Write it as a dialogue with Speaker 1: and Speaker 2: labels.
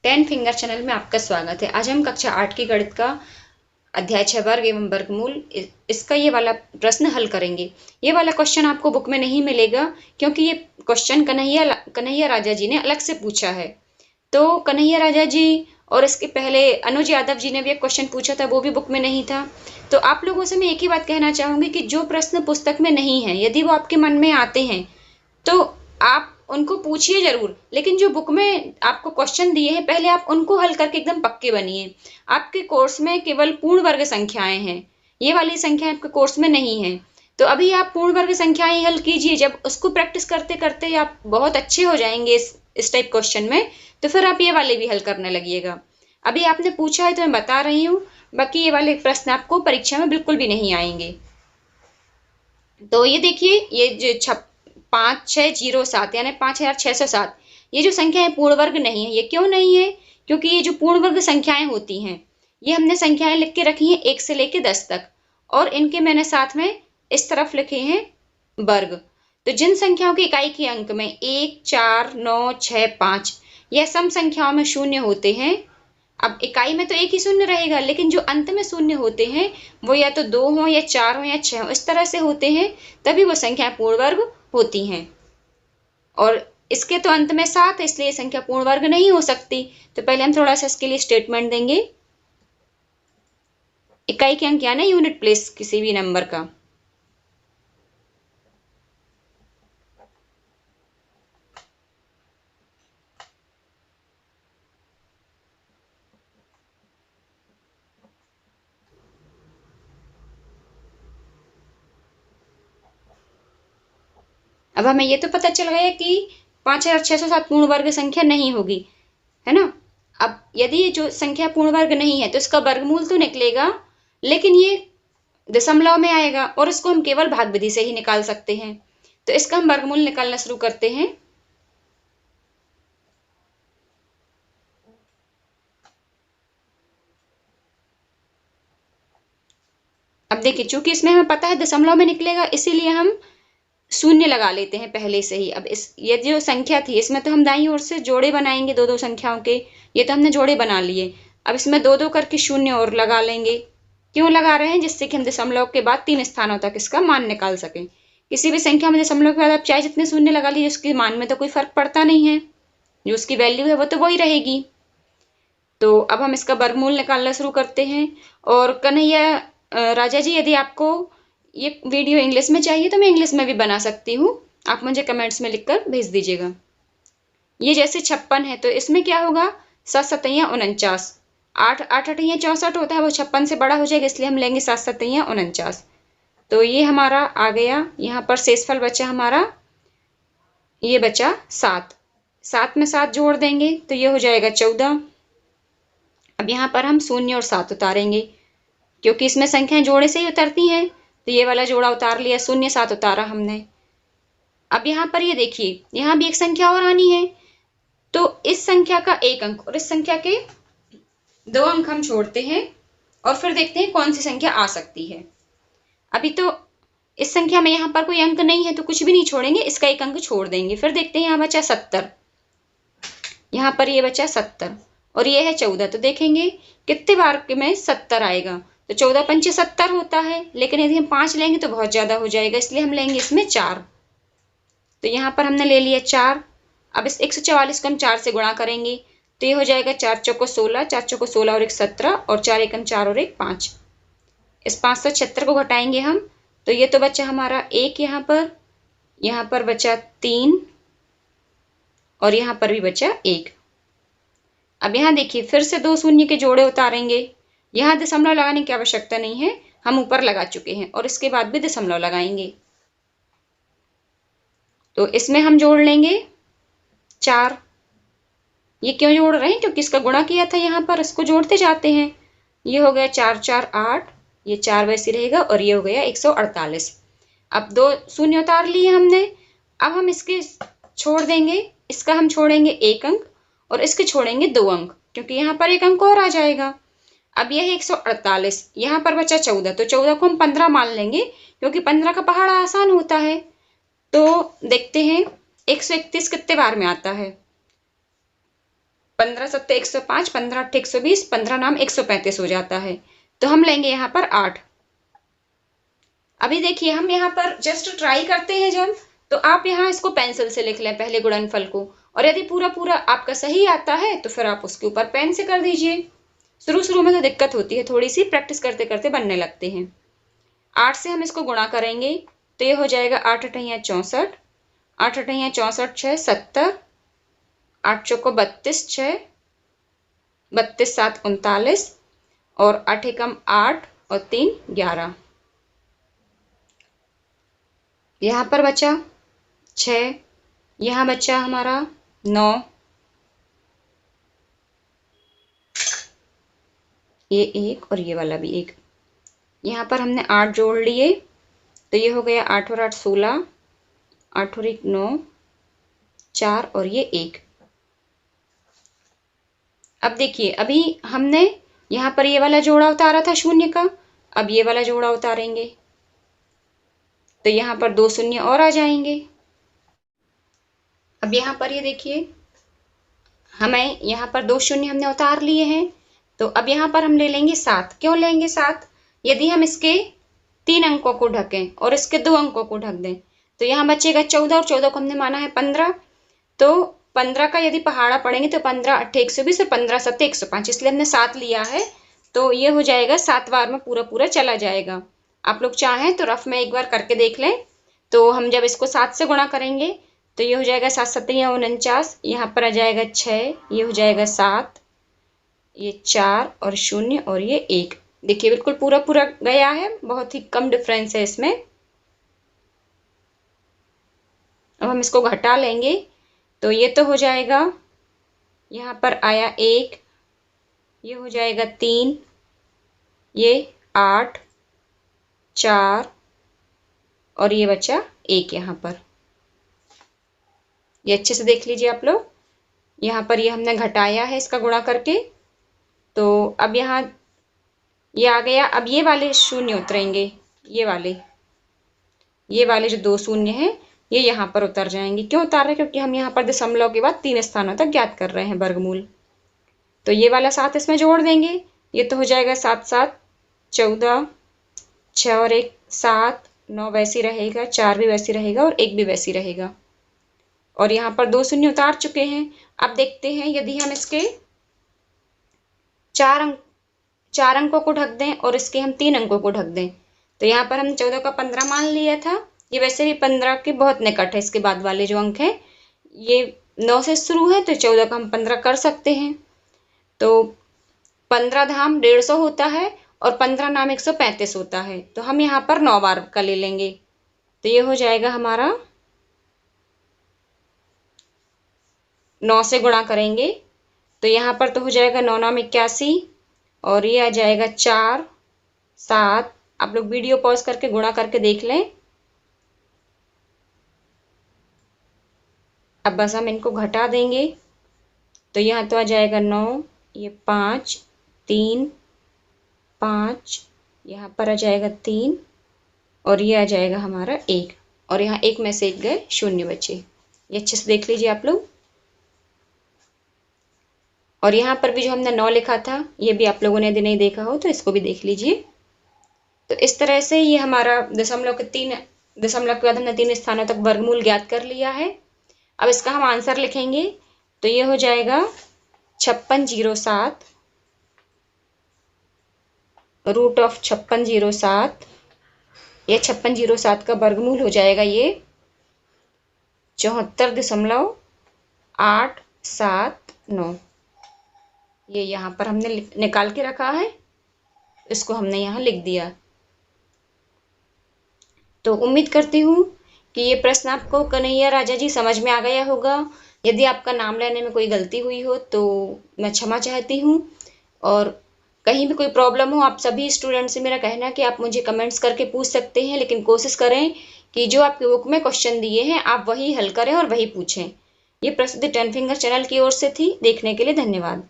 Speaker 1: 10 finger channel में आपका स्वागत है। आज हम कक्षा 8 की गणित का अध्याय 6 वर्ग एवं वर्गमूल इसका ये वाला प्रश्न हल करेंगे। ये वाला क्वेश्चन आपको बुक में नहीं मिलेगा क्योंकि ये क्वेश्चन कन्हैया राजा जी ने अलग से पूछा है। तो कन्हैया राजा जी और इसके पहले अनुज यादव जी ने भी एक क्वेश्चन पूछा था, वो भी बुक में नहीं था। तो आप लोगों से मैं एक ही बात कहना चाहूंगी कि जो प्रश्न पुस्तक में नहीं है, यदि वो आपके मन में आते हैं तो आप उनको पूछिए जरूर, लेकिन जो बुक में आपको क्वेश्चन दिए हैं पहले आप उनको हल करके एकदम पक्के बनिए। आपके कोर्स में केवल पूर्ण वर्ग संख्याएं हैं, ये वाली संख्याएं आपके कोर्स में नहीं है। तो अभी आप पूर्ण वर्ग संख्याएं हल कीजिए, जब उसको प्रैक्टिस करते करते आप बहुत अच्छे हो जाएंगे इस टाइप क्वेश्चन में, तो फिर आप ये वाले भी हल करने लगिएगा। अभी आपने पूछा है तो मैं बता रही हूँ, बाकी ये वाले प्रश्न आपको परीक्षा में बिल्कुल भी नहीं आएंगे। तो ये देखिए, ये जो 5607 यानी 5607, ये जो संख्या है पूर्ण वर्ग नहीं है। ये क्यों नहीं है? क्योंकि ये जो पूर्ण वर्ग संख्याएं होती हैं, ये हमने संख्याएं लिख के रखी हैं 1 से लेके 10 तक, और इनके मैंने साथ में इस तरफ लिखे हैं वर्ग। तो जिन संख्याओं की इकाई के अंक में 1, 4, 9, 6, 5 यह सम संख्याओं में शून्य होते हैं। अब इकाई में तो एक ही शून्य रहेगा, लेकिन जो अंत में शून्य होते हैं वो या तो 2 हो या 4 हो या 6 हो, इस तरह से होते हैं, तभी वो संख्या पूर्ण वर्ग होती हैं। और इसके तो अंत में 7 है, इसलिए संख्या पूर्ण वर्ग नहीं हो सकती। तो पहले हम थोड़ा सा इसके लिए स्टेटमेंट देंगे। इकाई के अंक यानी यूनिट प्लेस किसी भी नंबर का। अब हमें ये तो पता चल गया कि 5607 पूर्ण वर्ग संख्या नहीं होगी, है ना। अब यदि ये जो संख्या पूर्ण वर्ग नहीं है तो इसका वर्गमूल तो निकलेगा, लेकिन ये दशमलव में आएगा और इसको हम केवल भाग विधि से ही निकाल सकते हैं। तो इसका हम वर्गमूल निकालना शुरू करते हैं। अब देखिए, चूंकि इसमें हमें पता है दशमलव में निकलेगा, इसीलिए हम शून्य लगा लेते हैं पहले से ही। अब ये जो संख्या थी इसमें तो हम दाईं ओर से जोड़े बनाएंगे दो दो संख्याओं के, ये तो हमने जोड़े बना लिए। अब इसमें दो दो करके शून्य और लगा लेंगे। क्यों लगा रहे हैं? जिससे कि हम दशमलव के बाद 3 स्थानों तक इसका मान निकाल सकें। किसी भी संख्या में दशमलव के बाद आप चाहे जितने शून्य लगा लीजिए, उसके मान में तो कोई फर्क पड़ता नहीं है, जो उसकी वैल्यू है वो तो वही रहेगी। तो अब हम इसका वर्गमूल निकालना शुरू करते हैं। और कन्हैया राजा जी, यदि आपको ये वीडियो इंग्लिश में चाहिए तो मैं इंग्लिश में भी बना सकती हूँ, आप मुझे कमेंट्स में लिखकर भेज दीजिएगा। ये जैसे 56 है तो इसमें क्या होगा, 7 सतैया 49, 8 8 अठैया 64 होता है, वो 56 से बड़ा हो जाएगा, इसलिए हम लेंगे 7 सतैया 49। तो ये हमारा आ गया। यहाँ पर शेषफल बचा हमारा, ये बचा 7। 7 में 7 जोड़ देंगे तो ये हो जाएगा 14। अब यहाँ पर हम 0 और 7 उतारेंगे, क्योंकि इसमें संख्याएं जोड़े से ही उतरती हैं, तो ये वाला जोड़ा उतार लिया, 0 7 उतारा हमने। अब यहाँ पर ये देखिए, यहाँ भी एक संख्या और आनी है, तो इस संख्या का 1 अंक और इस संख्या के 2 अंक हम छोड़ते हैं और फिर देखते हैं कौन सी संख्या आ सकती है। अभी तो इस संख्या में यहाँ पर कोई अंक नहीं है तो कुछ भी नहीं छोड़ेंगे, इसका 1 अंक छोड़ देंगे। फिर देखते हैं, यहाँ बचा 70, यहाँ पर ये बचा 70 और ये है 14। तो देखेंगे कितने बार में 70 आएगा, तो 14 पंचे 70 होता है, लेकिन यदि हम 5 लेंगे तो बहुत ज्यादा हो जाएगा, इसलिए हम लेंगे इसमें 4। तो यहाँ पर हमने ले लिया 4। अब इस 144 को हम 4 से गुणा करेंगे, तो ये हो जाएगा 4 चौको 16, 4 चौको 16 और 1 17, और 4 एकम 4 और 1 5। इस 576 को घटाएंगे हम, तो ये तो बचा हमारा 1, यहाँ पर बचा 3 और यहाँ पर भी बचा 1। अब यहाँ देखिए, फिर से 2 शून्य के जोड़े उतारेंगे। यहाँ दशमलव लगाने की आवश्यकता नहीं है, हम ऊपर लगा चुके हैं, और इसके बाद भी दशमलव लगाएंगे। तो इसमें हम जोड़ लेंगे 4। ये क्यों जोड़ रहे हैं? क्योंकि इसका गुणा किया था यहाँ पर, इसको जोड़ते जाते हैं। ये हो गया 4 4 8, ये 4 वैसे रहेगा, और ये हो गया 148। अब 2 शून्य उतार लिए हमने। अब हम इसके छोड़ देंगे, इसका हम छोड़ेंगे 1 अंक और इसके छोड़ेंगे 2 अंक, क्योंकि यहाँ पर 1 अंक और आ जाएगा। अब यह है 148, यहाँ पर बचा 14, तो 14 को हम 15 मान लेंगे, क्योंकि 15 का पहाड़ा आसान होता है। तो देखते हैं 131 कितने बार में आता है। 15 सत्ते 105, 15 अट्ठे 120, 15 नाम 135 हो जाता है। तो हम लेंगे यहाँ पर 8। अभी देखिए हम यहाँ पर जस्ट ट्राई करते हैं जब, तो आप यहाँ इसको पेंसिल से लिख लें पहले गुणनफल को, और यदि पूरा पूरा आपका सही आता है तो फिर आप उसके ऊपर पेन से कर दीजिए। शुरू शुरू में तो दिक्कत होती है, थोड़ी सी प्रैक्टिस करते करते बनने लगते हैं। 8 से हम इसको गुणा करेंगे तो ये हो जाएगा 8 अठैया 64, 8 अठैया 64 6 70, 8 चौको 32 6 32 7 39, और 8 एकम 8 और 3 11। यहाँ पर बचा 6, यहाँ बचा हमारा 9, ये 1 और ये वाला भी 1। यहाँ पर हमने 8 जोड़ लिए तो ये हो गया 8 और 8 16, 8 और 1 9, 4 और ये 1। अब देखिए अभी हमने यहाँ पर ये वाला जोड़ा उतारा था शून्य का, अब ये वाला जोड़ा उतारेंगे तो यहाँ पर 2 शून्य और आ जाएंगे। अब यहाँ पर ये देखिए हमें यहाँ पर 2 शून्य हमने उतार लिए हैं, तो अब यहाँ पर हम ले लेंगे 7। क्यों लेंगे 7? यदि हम इसके 3 अंकों को ढकें और इसके 2 अंकों को ढक दें तो यहाँ बचेगा 14, और 14 को हमने माना है 15, तो 15 का यदि पहाड़ा पड़ेंगे तो 15 अट्ठे 120 और 15 सत्ते 105, इसलिए हमने 7 लिया है। तो ये हो जाएगा 7 बार में पूरा पूरा चला जाएगा। आप लोग चाहें तो रफ में एक बार करके देख लें। तो हम जब इसको 7 से गुणा करेंगे तो ये हो जाएगा 7 सत्तियाँ 49, यहाँ पर आ जाएगा 6, ये हो जाएगा 7, ये 4 और 0 और ये 1। देखिए बिल्कुल पूरा पूरा गया है, बहुत ही कम डिफरेंस है इसमें। अब हम इसको घटा लेंगे तो ये तो हो जाएगा, यहाँ पर आया 1, ये हो जाएगा 3, ये 8, 4 और ये बचा 1 यहाँ पर। ये अच्छे से देख लीजिए आप लोग, यहाँ पर ये हमने घटाया है इसका गुणा करके, तो अब यहाँ ये आ गया। अब ये वाले शून्य उतरेंगे, ये वाले जो 2 शून्य हैं ये यहाँ पर उतर जाएंगे। क्यों उतार रहे हैं? क्योंकि हम यहाँ पर दशमलव के बाद 3 स्थानों तक ज्ञात कर रहे हैं वर्गमूल। तो ये वाला 7 इसमें जोड़ देंगे, ये तो हो जाएगा 7 7 14, 6 और 1 7, 9 वैसी रहेगा, 4 भी वैसी रहेगा और 1 भी वैसी रहेगा। और यहाँ पर 2 शून्य उतार चुके हैं। अब देखते हैं यदि हम इसके 4 अंकों को ढक दें और इसके हम 3 अंकों को ढक दें, तो यहाँ पर हम 14 का 15 मान लिया था। ये वैसे भी 15 के बहुत निकट है, इसके बाद वाले जो अंक हैं ये 9 से शुरू है, तो 14 का हम 15 कर सकते हैं। तो 15 धाम 150 होता है और 15 नाम 135 होता है, तो हम यहाँ पर 9 बार का ले लेंगे। तो ये हो जाएगा हमारा 9 से गुणा करेंगे तो यहाँ पर तो हो जाएगा 9 नाम 81, और ये आ जाएगा 4 7। आप लोग वीडियो पॉज करके गुणा करके देख लें। अब बस हम इनको घटा देंगे तो यहाँ तो आ जाएगा 9, ये 5 3 5, यहाँ पर आ जाएगा 3 और ये आ जाएगा हमारा 1, और यहाँ 1 में से 1 गए, शून्य बचे। ये अच्छे से देख लीजिए आप लोग। और यहाँ पर भी जो हमने 9 लिखा था ये भी आप लोगों ने यदि नहीं देखा हो तो इसको भी देख लीजिए। तो इस तरह से ये हमारा दशमलव के बाद हमने 3 स्थानों तक वर्गमूल ज्ञात कर लिया है। अब इसका हम आंसर लिखेंगे तो ये हो जाएगा 5607 रूट ऑफ 5607। ये 5607 का वर्गमूल हो जाएगा ये 74.879। ये यहाँ पर हमने निकाल के रखा है, इसको हमने यहाँ लिख दिया। तो उम्मीद करती हूँ कि ये प्रश्न आपको कन्हैया राजा जी समझ में आ गया होगा। यदि आपका नाम लेने में कोई गलती हुई हो तो मैं क्षमा चाहती हूँ, और कहीं भी कोई प्रॉब्लम हो आप सभी स्टूडेंट से मेरा कहना है कि आप मुझे कमेंट्स करके पूछ सकते हैं, लेकिन कोशिश करें कि जो आपकी बुक में क्वेश्चन दिए हैं आप वही हल करें और वही पूछें। ये प्रस्तुति 10 फिंगर चैनल की ओर से थी। देखने के लिए धन्यवाद।